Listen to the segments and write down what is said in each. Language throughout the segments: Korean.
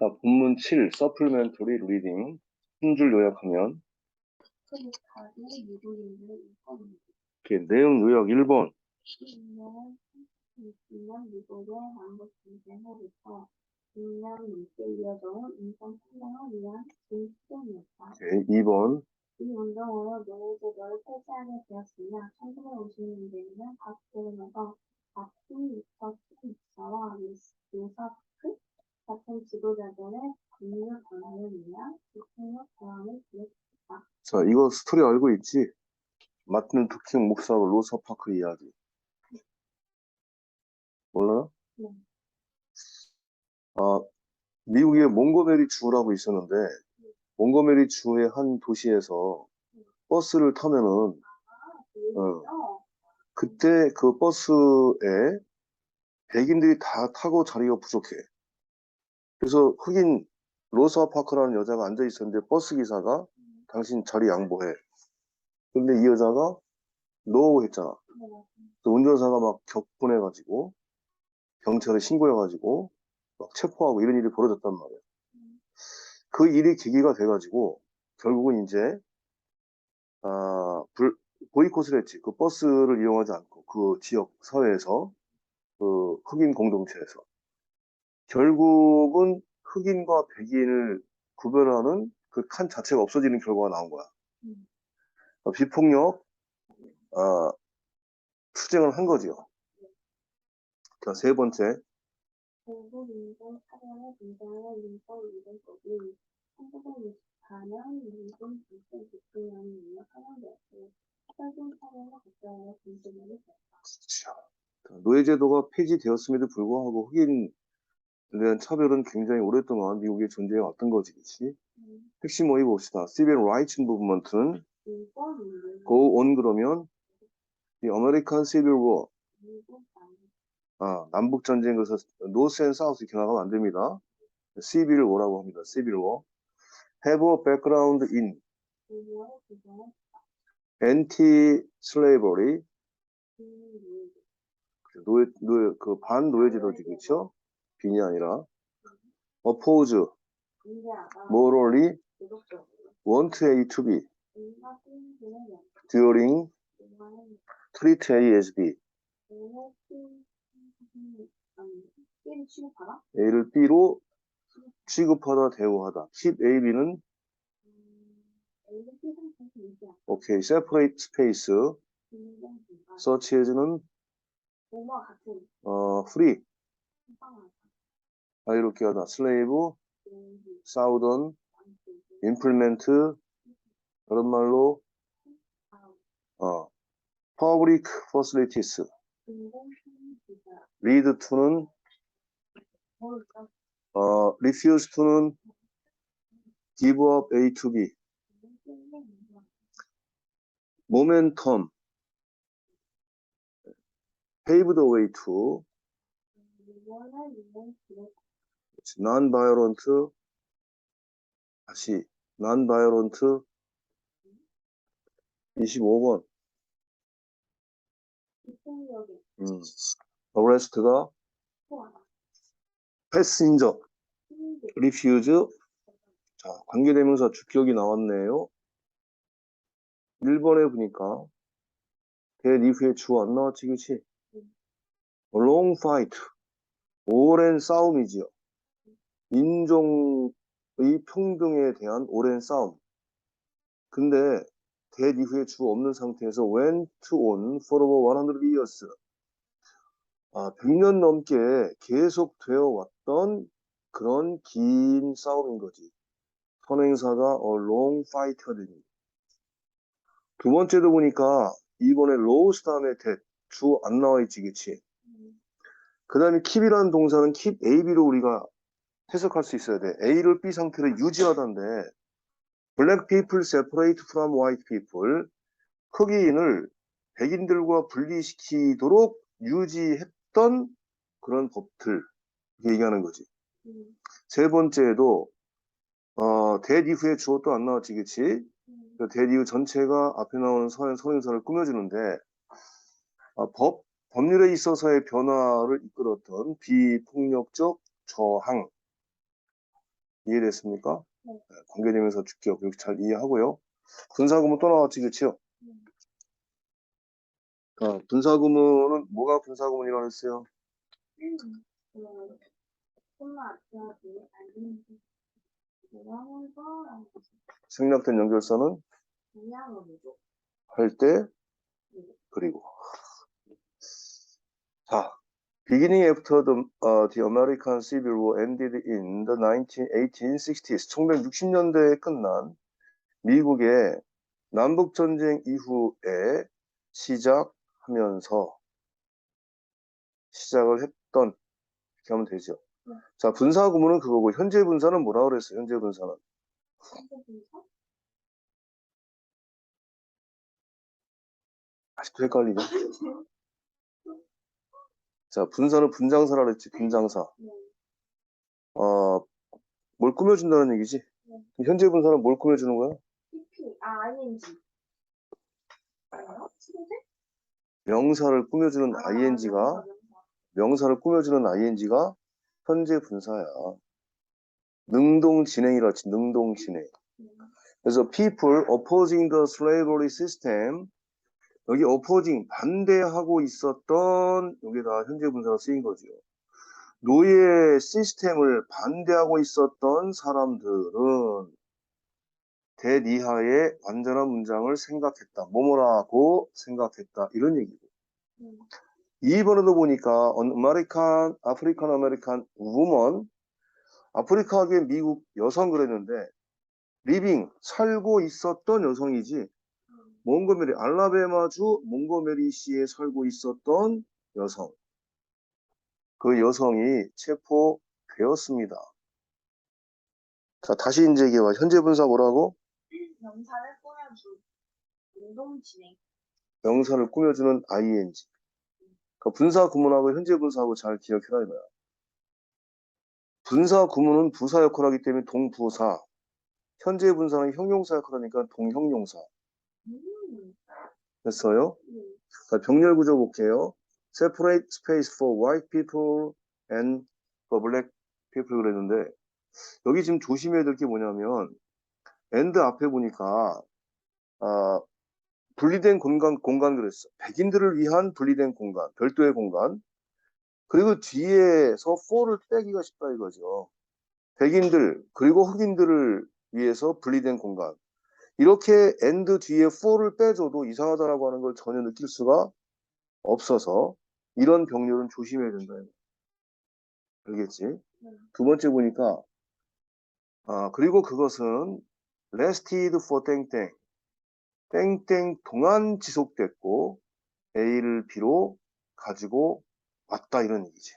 자, 본문 7, 서플멘터리 리딩. 한 줄 요약하면, 이렇게 내용 요약 1번. 2000년 미국의 남북 전쟁 후부터 6년 넘게 이어져온 인권 평등을 위한 진실이었다. 2번. 이 운동으로 노예제도를 폐지하게 되었으며 1950년대에는 각 대륙에서 마틴 루터 킹 목사와 요사크 같은 지도자들의 권위를 강화하기 위한 대통령 대안을 기획했다. 자, 이거 스토리 알고 있지? 마틴 루터 킹 목사와 로사 파크 이야기. 몰라? 네. 미국의 몽고메리 주라고 있었는데, 몽고메리 주의 한 도시에서 버스를 타면은, 그때 그 버스에 백인들이 다 타고 자리가 부족해. 그래서 흑인 로사 파크라는 여자가 앉아 있었는데 버스 기사가 당신 자리 양보해. 근데 이 여자가 노 했잖아. 또 운전사가 막 격분해가지고 경찰에 신고해가지고 막 체포하고 이런 일이 벌어졌단 말이야. 그 일이 계기가 돼가지고 결국은 이제 보이콧을 했지. 그 버스를 이용하지 않고 그 지역 사회에서 그 흑인 공동체에서 결국은 흑인과 백인을 구별하는 그 칸 자체가 없어지는 결과가 나온 거야. 비폭력 투쟁을 한 거지요. 자, 세 번째. 중국 인권 사령의 등장하는 인권위원법이 1964년 미국 전체 대통령이 능력 사용되었고 최종 사령의 국정으로 진행이 됐다. 노예제도가 폐지되었음에도 불구하고 흑인에 대한 차별은 굉장히 오랫동안 미국에 존재해 왔던 거지, 그치? 핵심 모의 봅시다. Civil Rights Movement는 Go on 그러면 The American Civil War. 남북 전쟁 그래서 North and South 이렇게 나가면 안 됩니다. Civil War라고 합니다. Civil War. Have a background in anti-slavery. 그 반노예제도지, 그쵸? 빈이 아니라. Oppose morally want A to B. During treat A as B. A를 B로 취급하다, 대우하다. keep A, B는 오케이, separate space. such as는 free. 이렇게 하다. slave, southern, implement, 다른 말로 public facilities. lead to는 refuse to는 give up A to B. momentum, pave the way to non-violent, 다시 non-violent 25번. arrest가 passenger, refuse. 자, 관계대명사 주격이 나왔네요. 1번에 보니까 대 이후에 주 안 나왔지, 그치? long fight, 오랜 싸움이지요. 인종의 평등에 대한 오랜 싸움. 근데 대 이후에 주 없는 상태에서 went on for over 100 years. 100년 넘게 계속 되어 왔던 그런 긴 싸움인 거지. 선행사가 long fight가 되니. 두 번째도 보니까 이번에 lost 다음에 주 안 나와 있지, 그치? 그 다음에 keep이라는 동사는 keep A, B로 우리가 해석할 수 있어야 돼. A를 B 상태로 유지하던데 black people separate from white people. 흑인을 백인들과 분리시키도록 유지했던 그런 법들 얘기하는 거지. 세 번째에도 that 이후에 주어도 안 나왔지, 그치? that 이후 전체가 앞에 나오는 선행사를 꾸며주는데 법률에 있어서의 변화를 이끌었던 비폭력적 저항, 이해됐습니까? 네. 관계대명사 주격 이렇게 잘 이해하고요. 분사구문 또 나왔지, 그치요? 분사구문은 뭐가 분사구문이라고 했어요? 생략된 연결사는 할 때 그리고 자, beginning after the American Civil War ended in the 1860s 1960년대에 끝난 미국의 남북전쟁 이후에 시작하면서 시작을 했던 이렇게 하면 되죠. 자, 분사 구문은 그거고 현재 분사는 뭐라고 그랬어요? 현재 분사는 아직도 헷갈리죠? 자, 분사는 분장사라 그랬지. 분장사. 뭘 꾸며준다는 얘기지? 현재 분사는 뭘 꾸며주는 거야? 명사를 꾸며주는 ing가 현재 분사야. 능동 진행이라지. 능동 진행. 그래서 people opposing the slavery system 여기 opposing 반대하고 있었던 여기다 현재 분사가 쓰인 거죠. 노예 시스템을 반대하고 있었던 사람들은 대니하의 완전한 문장을 생각했다. 뭐뭐라고 생각했다. 이런 얘기고. 2번에도 보니까 아프리칸 아메리칸 우먼 아프리카계 미국 여성 그랬는데 리빙 살고 있었던 여성이지 몽고메리 알라베마주 몽고메리시에 살고 있었던 여성 그 여성이 체포되었습니다. 자 다시 이제 이게 현재 분사 뭐라고? 명사를 꾸며주 능동 진행 명사를 꾸며주는 ing 그 분사 구문하고 현재 분사하고 잘 기억해라 이거야. 분사 구문은 부사 역할을 하기 때문에 동부사 현재 분사는 형용사 역할을 하니까 동형용사 됐어요? 자, 병렬 구조 볼게요. Separate space for white people and for black people 그랬는데 여기 지금 조심해야 될 게 뭐냐면 and 앞에 보니까 분리된 공간 그랬어. 백인들을 위한 분리된 공간, 별도의 공간. 그리고 뒤에서 for를 빼기가 쉽다 이거죠. 백인들 그리고 흑인들을 위해서 분리된 공간. 이렇게 and 뒤에 for를 빼줘도 이상하다라고 하는 걸 전혀 느낄 수가 없어서 이런 병렬은 조심해야 된다. 알겠지? 두 번째 보니까 그리고 그것은 lasted for 땡땡 땡땡 동안 지속됐고 A를 B로 가지고 왔다 이런 얘기지.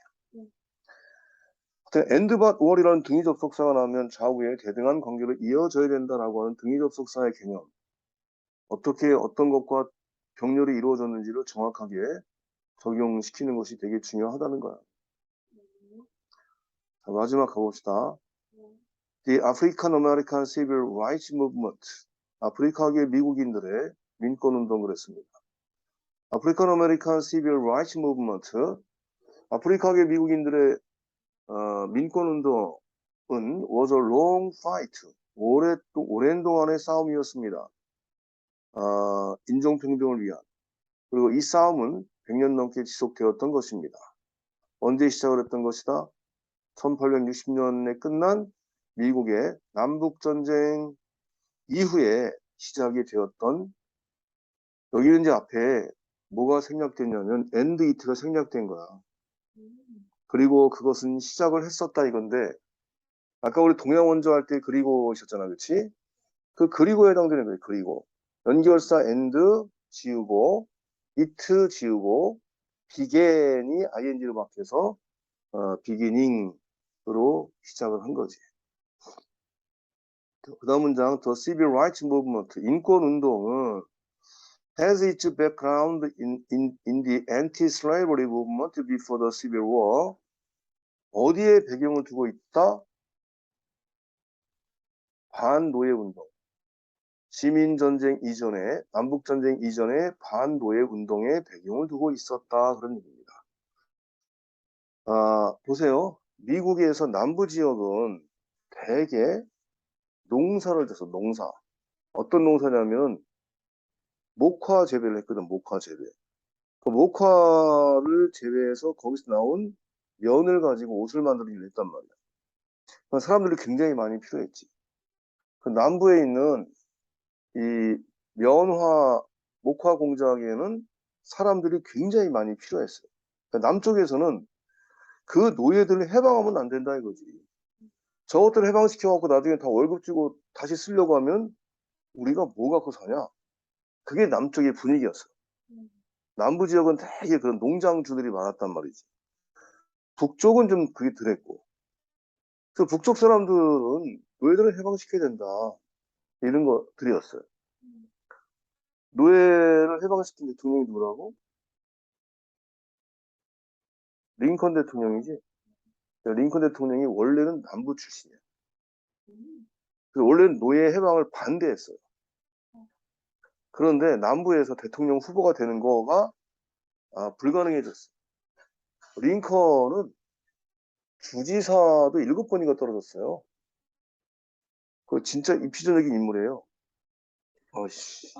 and but or이라는 등위 접속사가 나오면 좌우에 대등한 관계로 이어져야 된다라고 하는 등위 접속사의 개념. 어떻게 어떤 것과 병렬이 이루어졌는지를 정확하게 적용시키는 것이 되게 중요하다는 거야. 자, 마지막 가봅시다. The African American Civil Rights Movement. 아프리카계 미국인들의 민권운동을 했습니다. African American Civil Rights Movement. 아프리카계 미국인들의 민권운동은 was a long fight. 오랜 동안의 싸움이었습니다. 인종평등을 위한. 그리고 이 싸움은 100년 넘게 지속되었던 것입니다. 언제 시작을 했던 것이다? 1860년에 끝난 미국의 남북전쟁 이후에 시작이 되었던 여기는 이제 앞에 뭐가 생략됐냐면 and it가 생략된 거야. 그리고 그것은 시작을 했었다 이건데 아까 우리 동양원조 할 때 그리고 있었잖아. 그치? 그 그리고에 해당되는 거예요. 그리고 연결사 and 지우고 it 지우고 began이 ing로 바뀌어서 beginning으로 시작을 한 거지. 그 다음 문장 The Civil Rights Movement 인권운동은 has its background in the anti-slavery movement before the Civil War 어디에 배경을 두고 있다? 반노예운동 시민전쟁 이전에 남북전쟁 이전에 반노예운동에 배경을 두고 있었다 그런 얘기입니다. 보세요. 미국에서 남부 지역은 되게 농사를 져서 농사. 어떤 농사냐면 목화 재배를 했거든, 목화 재배. 그 목화를 재배해서 거기서 나온 면을 가지고 옷을 만들기를 했단 말이야. 그 사람들이 굉장히 많이 필요했지. 그 남부에 있는 이 면화, 목화 공장에는 사람들이 굉장히 많이 필요했어요. 그러니까 남쪽에서는 그 노예들을 해방하면 안 된다 이거지. 저것들을 해방시켜갖고 나중에 다 월급 주고 다시 쓰려고 하면 우리가 뭐 갖고 사냐? 그게 남쪽의 분위기였어. 남부 지역은 되게 그런 농장주들이 많았단 말이지. 북쪽은 좀 그게 덜했고. 그 북쪽 사람들은 노예들을 해방시켜야 된다. 이런 것들이었어요. 노예를 해방시킨 대통령이 누구라고? 링컨 대통령이지. 링컨 대통령이 원래는 남부 출신이야. 그래서 원래는 노예 해방을 반대했어요. 그런데 남부에서 대통령 후보가 되는 거가 불가능해졌어. 링컨은 주지사도 7번인가 떨어졌어요. 그 진짜 이피적인 인물이에요. 어씨.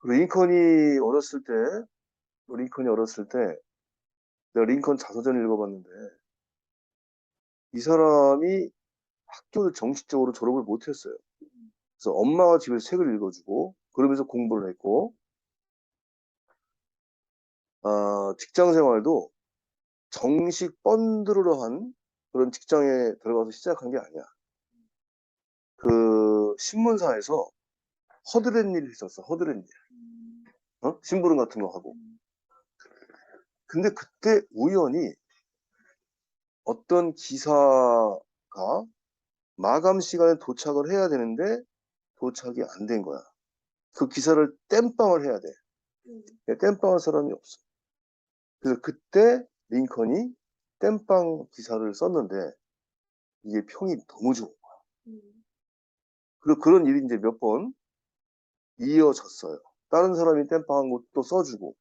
링컨이 어렸을 때, 링컨이 어렸을 때, 내가 링컨 자서전을 읽어봤는데, 이 사람이 학교를 정식적으로 졸업을 못했어요. 그래서 엄마가 집에서 책을 읽어주고, 그러면서 공부를 했고, 직장 생활도 정식 펀드로 한 그런 직장에 들어가서 시작한 게 아니야. 그 신문사에서 허드렛 일을 했었어. 허드렛 일. 심부름 같은 거 하고. 근데 그때 우연히 어떤 기사가 마감 시간에 도착을 해야 되는데 도착이 안 된 거야. 그 기사를 땜빵을 해야 돼. 땜빵할 사람이 없어. 그래서 그때 링컨이 땜빵 기사를 썼는데 이게 평이 너무 좋은 거야. 그리고 그런 일이 이제 몇 번 이어졌어요. 다른 사람이 땜빵한 것도 써주고.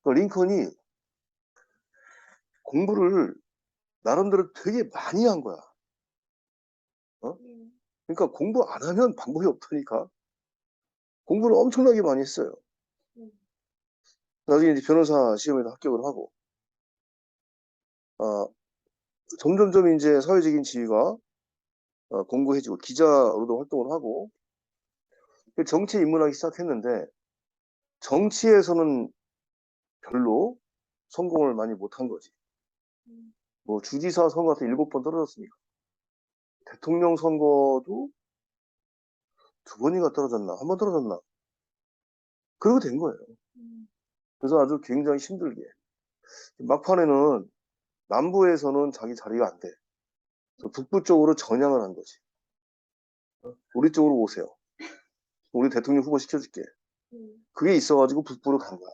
그러니까 링컨이 공부를 나름대로 되게 많이 한 거야. 그러니까 공부 안 하면 방법이 없다니까. 공부를 엄청나게 많이 했어요. 나중에 이제 변호사 시험에도 합격을 하고, 점점점 이제 사회적인 지위가 공고해지고, 기자로도 활동을 하고, 정치에 입문하기 시작했는데, 정치에서는 별로 성공을 많이 못한 거지. 뭐, 주지사 선거 같은 7번 떨어졌으니까. 대통령 선거도 2번인가 떨어졌나? 1번 떨어졌나? 그러고 된 거예요. 그래서 아주 굉장히 힘들게. 막판에는 남부에서는 자기 자리가 안 돼. 북부 쪽으로 전향을 한 거지. 우리 쪽으로 오세요. 우리 대통령 후보 시켜줄게. 그게 있어가지고 북부로 간 거야.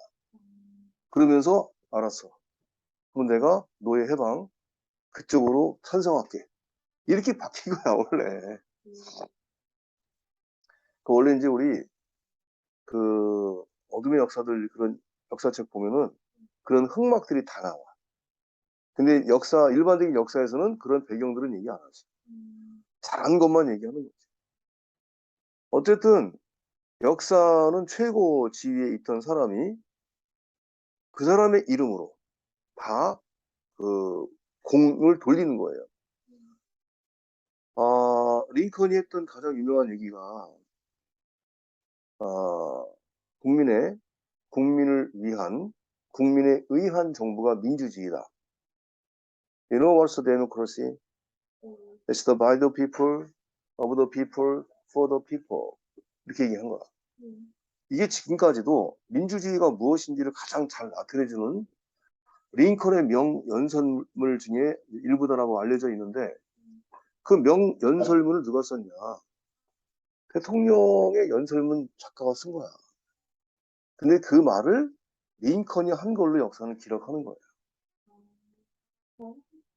그러면서 알았어. 그럼 내가 노예 해방 그쪽으로 찬성할게. 이렇게 바뀐 거야 원래. 원래 이제 우리 그 어둠의 역사들 그런 역사책 보면은 그런 흑막들이 다 나와. 근데 일반적인 역사에서는 그런 배경들은 얘기 안 하지. 잘한 것만 얘기하는 거지. 어쨌든 역사는 최고 지위에 있던 사람이 그 사람의 이름으로 다 그 공을 돌리는 거예요. 링컨이 했던 가장 유명한 얘기가 국민을 위한 국민에 의한 정부가 민주주의다. You know what's the democracy? It's the by the people, of the people, for the people. 이렇게 얘기한 거야. 이게 지금까지도 민주주의가 무엇인지를 가장 잘 나타내주는 링컨의 명연설문 중에 일부다라고 알려져 있는데 그 명연설문을 누가 썼냐? 대통령의 연설문 작가가 쓴 거야. 근데 그 말을 링컨이 한 걸로 역사는 기록하는 거예요.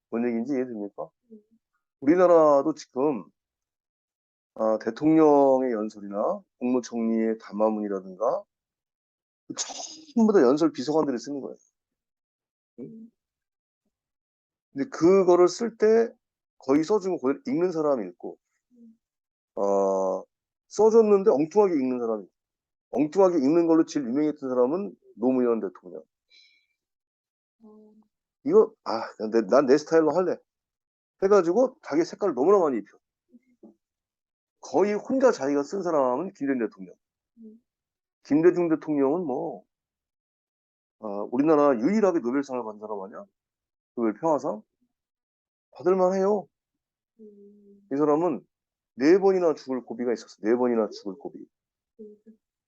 뭔 얘기인지 이해됩니까? 우리나라도 지금 대통령의 연설이나 국무총리의 담화문이라든가 전부 다 연설 비서관들이 쓰는 거예요. 응? 근데 그거를 쓸 때 거의 써준 거 그대로 읽는 사람이 있고, 써줬는데 엉뚱하게 읽는 사람이 있고, 엉뚱하게 읽는 걸로 제일 유명했던 사람은 노무현 대통령. 이거, 난 내 스타일로 할래. 해가지고 자기 색깔을 너무나 많이 입혀. 거의 혼자 자기가 쓴 사람은 김대중 대통령. 김대중 대통령은 뭐, 우리나라 유일하게 노벨상을 받은 사람 아니야? 노벨 평화상? 받을만 해요. 이 사람은 4번이나 죽을 고비가 있었어. 4번이나 죽을 고비.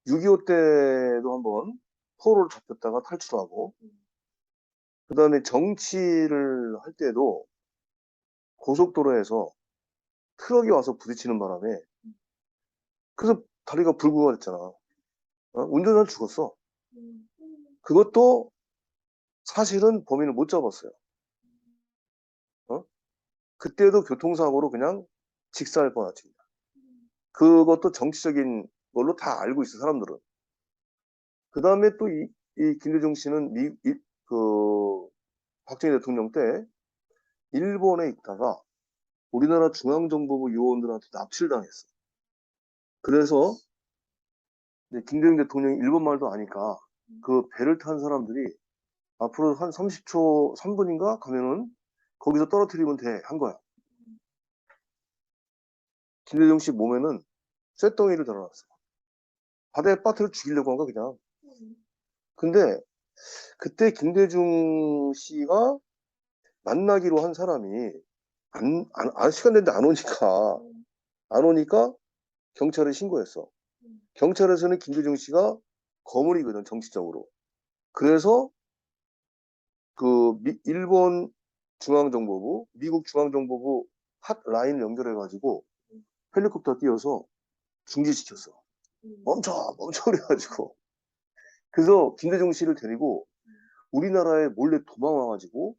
6.25 때도 한번 포로를 잡혔다가 탈출하고, 그 다음에 정치를 할 때도 고속도로에서 트럭이 와서 부딪히는 바람에, 그래서 다리가 불구가 됐잖아. 운전자는 죽었어. 그것도 사실은 범인을 못 잡았어요. 그때도 교통사고로 그냥 직사할 뻔하지. 그것도 정치적인 걸로 다 알고 있어, 사람들은. 그 다음에 또 이 김대중 씨는 박정희 대통령 때 일본에 있다가 우리나라 중앙정보부 요원들한테 납치를 당했어. 그래서 이제 김대중 대통령이 일본 말도 아니까 그 배를 탄 사람들이 앞으로 한 30초, 3분인가 가면은 거기서 떨어뜨리면 돼, 한 거야. 김대중 씨 몸에는 쇳덩이를 달아놨어. 바다에 빠뜨려 죽이려고 한 거야, 그냥. 근데 그때 김대중 씨가 만나기로 한 사람이 시간 됐는데 안 오니까 경찰에 신고했어. 경찰에서는 김대중 씨가 거물이거든, 정치적으로. 그래서 일본 중앙정보부, 미국 중앙정보부 핫라인을 연결해가지고 헬리콥터 띄워서 중지시켰어. 멈춰 그래가지고. 그래서 김대중 씨를 데리고 우리나라에 몰래 도망와가지고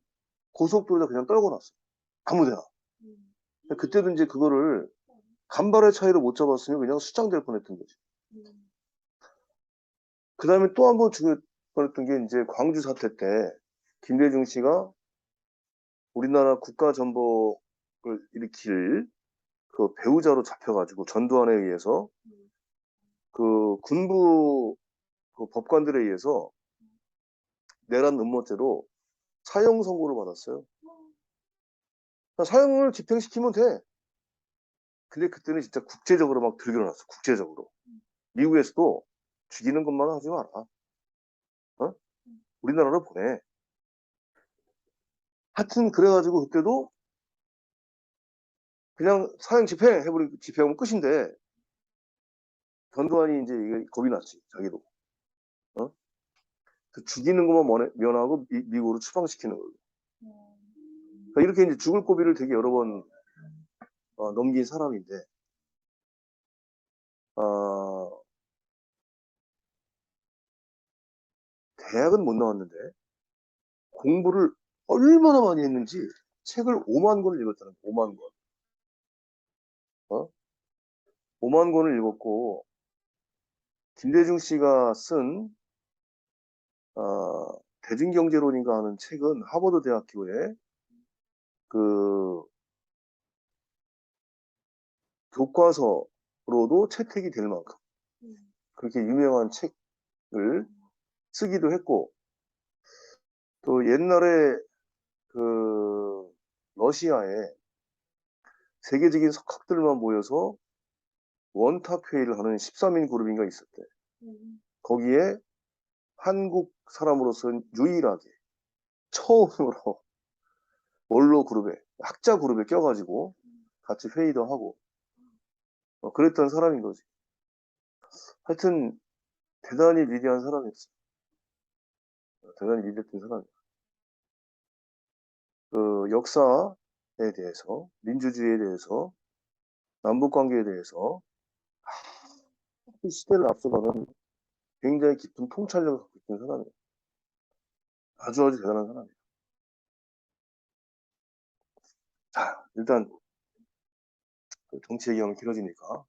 고속도로에다 그냥 떨궈 놨어. 아무데나. 그때도 이제 그거를 간발의 차이로 못 잡았으면 그냥 수장될 뻔했던 거지. 그 다음에 또 한 번 죽을 뻔했던 게 이제 광주 사태 때 김대중 씨가 우리나라 국가전복을 일으킬 그 배우자로 잡혀가지고 전두환에 의해서 그 군부 그 법관들에 의해서 내란 음모죄로 사형 선고를 받았어요. 사형을 집행시키면 돼. 근데 그때는 진짜 국제적으로 막 들겨놨어. 국제적으로. 미국에서도 죽이는 것만 하지 마라. 우리나라로 보내. 하여튼 그래가지고 그때도 그냥 사형 집행해버리고 집행하면 끝인데 전두환이 이제 이게 겁이 났지. 자기도. 그 죽이는 것만 면하고 미국으로 추방시키는 걸로. 그러니까 이렇게 이제 죽을 고비를 되게 여러 번 넘긴 사람인데, 어, 대학은 못 나왔는데 공부를 얼마나 많이 했는지 책을 5만 권을 읽었잖아요. 5만 권. 어? 5만 권을 읽었고 김대중 씨가 쓴 대중경제론인가 하는 책은 하버드 대학교에 그 교과서로도 채택이 될 만큼 그렇게 유명한 책을 쓰기도 했고 또 옛날에 그 러시아에 세계적인 석학들만 모여서 원탁 회의를 하는 13인 그룹인가 있었대. 거기에 한국 사람으로서는 유일하게 처음으로 원로 그룹에 학자 그룹에 껴가지고 같이 회의도 하고 그랬던 사람인 거지. 하여튼 대단히 위대한 사람이었어. 대단히 위대했던 사람이야. 그 역사에 대해서, 민주주의에 대해서, 남북관계에 대해서 이 시대를 앞서가는 굉장히 깊은 통찰력을 갖고 있는 사람이에요. 아주 대단한 사람이에요. 자, 일단 정치 얘기하면 길어지니까.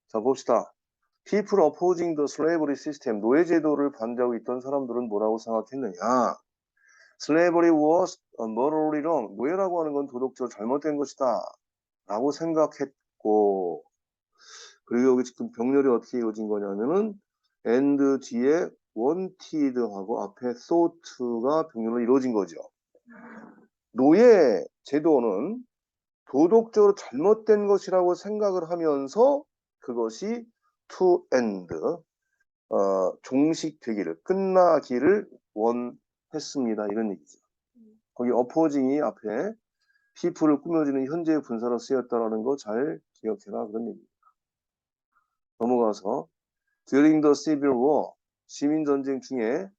자, 봅시다. People opposing the slavery system, 노예제도를 반대하고 있던 사람들은 뭐라고 생각했느냐? slavery was morally wrong. 노예라고 하는 건 도덕적으로 잘못된 것이다. 라고 생각했고, 그리고 여기 지금 병렬이 어떻게 이루어진 거냐면은 and 뒤에 wanted하고 앞에 thought가 병렬로 이루어진 거죠. 노예 제도는 도덕적으로 잘못된 것이라고 생각을 하면서 그것이 to end, 종식되기를, 끝나기를 원했습니다. 이런 얘기죠. 거기 opposing이 앞에 people을 꾸며주는 현재의 분사로 쓰였다라는 거 잘 기억해라. 그런 얘기입니다. 넘어가서 During the Civil War, 시민전쟁 중에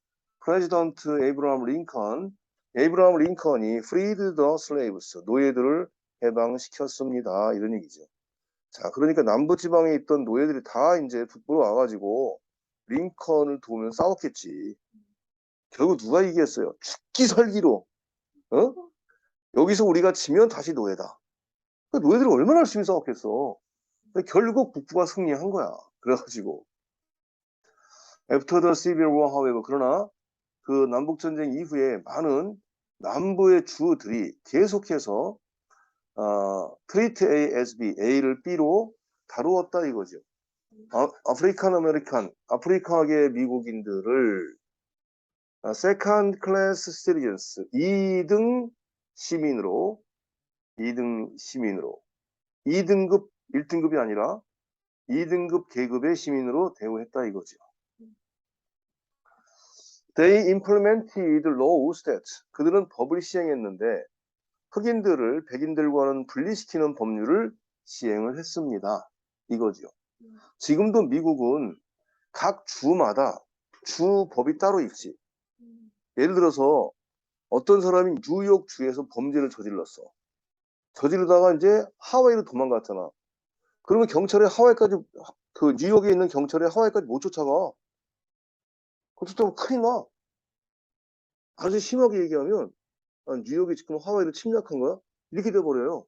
President Abraham Lincoln이 freed the slaves, 노예들을 해방시켰습니다. 이런 얘기죠. 자, 그러니까 남부지방에 있던 노예들이 다 이제 북부로 와가지고 링컨을 도우면 싸웠겠지. 결국 누가 이겼어요? 죽기 살기로. 어? 여기서 우리가 지면 다시 노예다. 그러니까 노예들이 얼마나 열심히 싸웠겠어. 결국 북부가 승리한 거야. 그래가지고 After the Civil War, however, 그러나 그 남북전쟁 이후에 많은 남부의 주들이 계속해서 treat A as B, A를 B로 다루었다 이거죠. 아프리칸 아메리칸, 아프리카계 미국인들을 second class citizens, 2등 시민으로 2등급 1등급이 아니라 2등급 계급의 시민으로 대우했다 이거죠. They implemented laws that, 그들은 법을 시행했는데 흑인들을 백인들과는 분리시키는 법률을 시행을 했습니다. 이거죠. 지금도 미국은 각 주마다 주법이 따로 있지. 예를 들어서 어떤 사람이 뉴욕주에서 범죄를 저질렀어. 저지르다가 이제 하와이로 도망갔잖아. 그러면 경찰이 하와이까지, 그 뉴욕에 있는 경찰이 하와이까지 못 쫓아가. 그거 쫓아가면 큰일 나. 아주 심하게 얘기하면 뉴욕이 지금 하와이를 침략한 거야? 이렇게 돼버려요.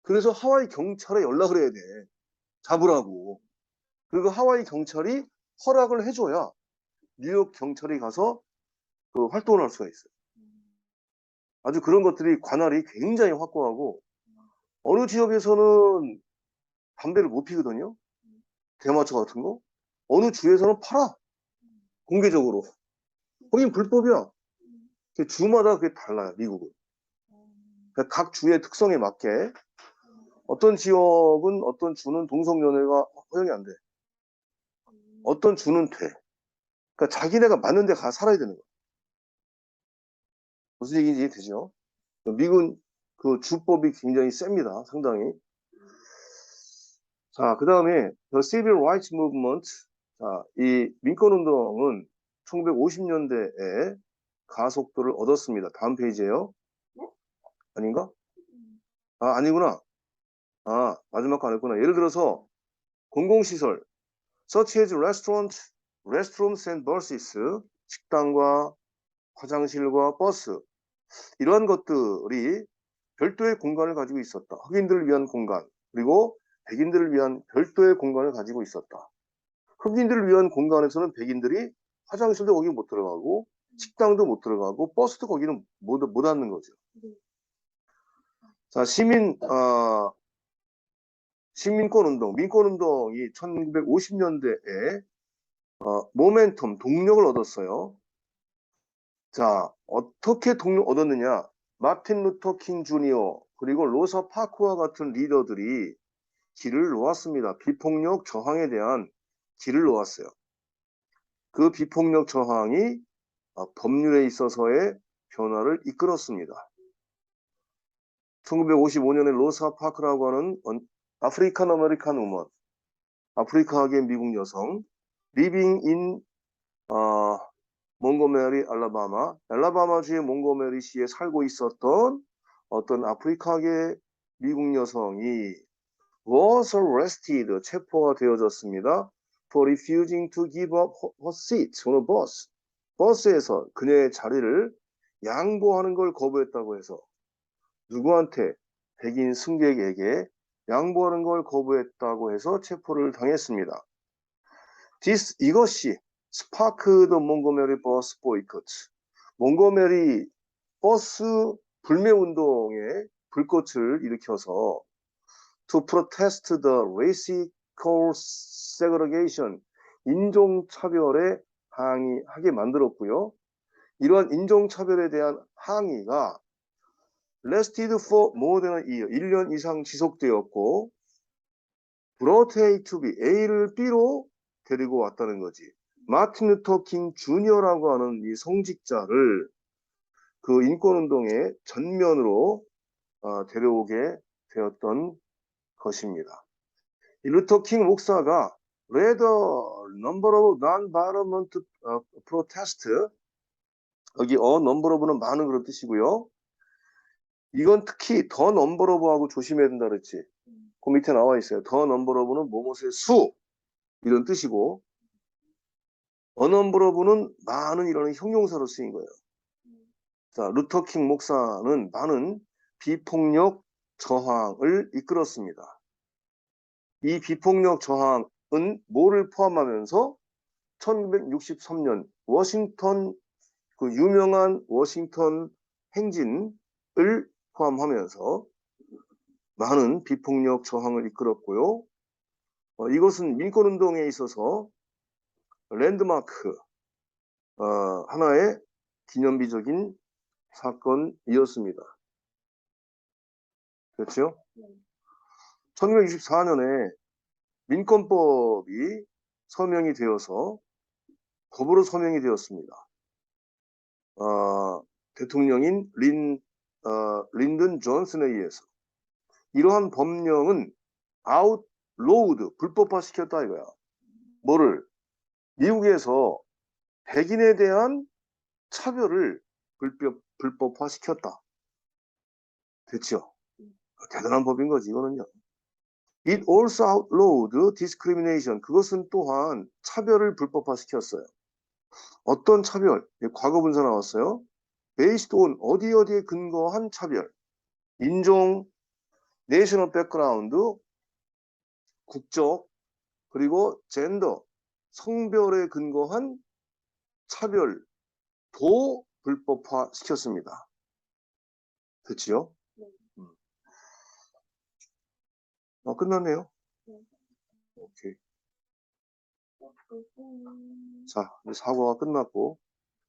그래서 하와이 경찰에 연락을 해야 돼. 잡으라고. 그리고 하와이 경찰이 허락을 해줘야 뉴욕 경찰이 가서 그 활동을 할 수가 있어요. 아주 그런 것들이 관할이 굉장히 확고하고 어느 지역에서는 담배를 못 피거든요. 대마초 같은 거. 어느 주에서는 팔아. 공개적으로. 거긴 불법이야. 주마다 그게 달라요. 미국은. 그러니까 각 주의 특성에 맞게 어떤 지역은 어떤 주는 동성연애가 허용이 안 돼. 어떤 주는 돼. 그러니까 자기네가 맞는 데 가 살아야 되는 거야. 무슨 얘기인지 이해되죠? 미국은 그 주법이 굉장히 셉니다. 상당히. 자, 그 다음에 The Civil Rights Movement. 자, 이 민권운동은 1950년대에 가속도를 얻었습니다. 다음 페이지에요. 아닌가? 아니구나. 마지막 거 안 했구나. 예를 들어서 공공시설, such as restrooms and buses, 식당과 화장실과 버스, 이러한 것들이 별도의 공간을 가지고 있었다. 흑인들을 위한 공간, 그리고 백인들을 위한 별도의 공간을 가지고 있었다. 흑인들을 위한 공간에서는 백인들이 화장실도 거기 못 들어가고, 식당도 못 들어가고, 버스도 거기는 못 앉는 거죠. 자, 시민권운동, 민권운동이 1950년대에 모멘텀, 동력을 얻었어요. 자, 어떻게 동력 얻었느냐? 마틴 루터 킹 주니어 그리고 로사 파크와 같은 리더들이 길을 놓았습니다. 비폭력 저항에 대한 길을 놓았어요. 그 비폭력 저항이 법률에 있어서의 변화를 이끌었습니다. 1955년에 로사 파크라고 하는 아프리칸 아메리칸 우먼, 아프리카계 미국 여성, 리빙 인 몽고메리 알라바마주의 몽고메리시에 살고 있었던 어떤 아프리카계 미국 여성이 was arrested, 체포가 되어졌습니다. for refusing to give up her seat on a bus. 버스에서 그녀의 자리를 양보하는 걸 거부했다고 해서 누구한테? 백인 승객에게 양보하는 걸 거부했다고 해서 체포를 당했습니다. 이것이 스파크 더 몽고메리 버스 보이콧, 몽고메리 버스 불매 운동에 불꽃을 일으켜서 to protest the racial segregation, 인종차별에 항의하게 만들었고요. 이러한 인종차별에 대한 항의가 lasted for more than a year, 1년 이상 지속되었고 brought A to B, A를 B로 데리고 왔다는 거지. 마틴 루터 킹 주니어라고 하는 이 성직자를 그 인권운동의 전면으로 데려오게 되었던 것입니다. 이 루터 킹 목사가 read a number of non-violent protest, 여기 number of는 많은 그런 뜻이고요. 이건 특히 더 number of하고 조심해야 된다 그랬지. 그 밑에 나와 있어요. 더 number of는 뭐뭐의 수 이런 뜻이고 a number of는 많은 이라는 형용사로 쓰인 거예요. 자, 루터 킹 목사는 많은 비폭력 저항을 이끌었습니다. 이 비폭력 저항은 뭐를 포함하면서 1963년 워싱턴 그 유명한 워싱턴 행진을 포함하면서 많은 비폭력 저항을 이끌었고요. 이것은 민권운동에 있어서 랜드마크 하나의 기념비적인 사건이었습니다. 그렇죠? 1964년에 민권법이 서명이 되어서 법으로 서명이 되었습니다. 대통령인 린든 존슨에 의해서 이러한 법령은 outlawed, 불법화시켰다 이거야. 뭐를? 미국에서 백인에 대한 차별을 불법화시켰다. 됐죠? 대단한 법인 거지 이거는요. It also outlawed discrimination. 그것은 또한 차별을 불법화시켰어요. 어떤 차별? 과거 분사 나왔어요. based on 어디에 근거한 차별. 인종, national background, 국적, 그리고 젠더, 성별에 근거한 차별도 불법화시켰습니다. 됐지요? 끝났네요. 오케이. 자, 이제 사고가 끝났고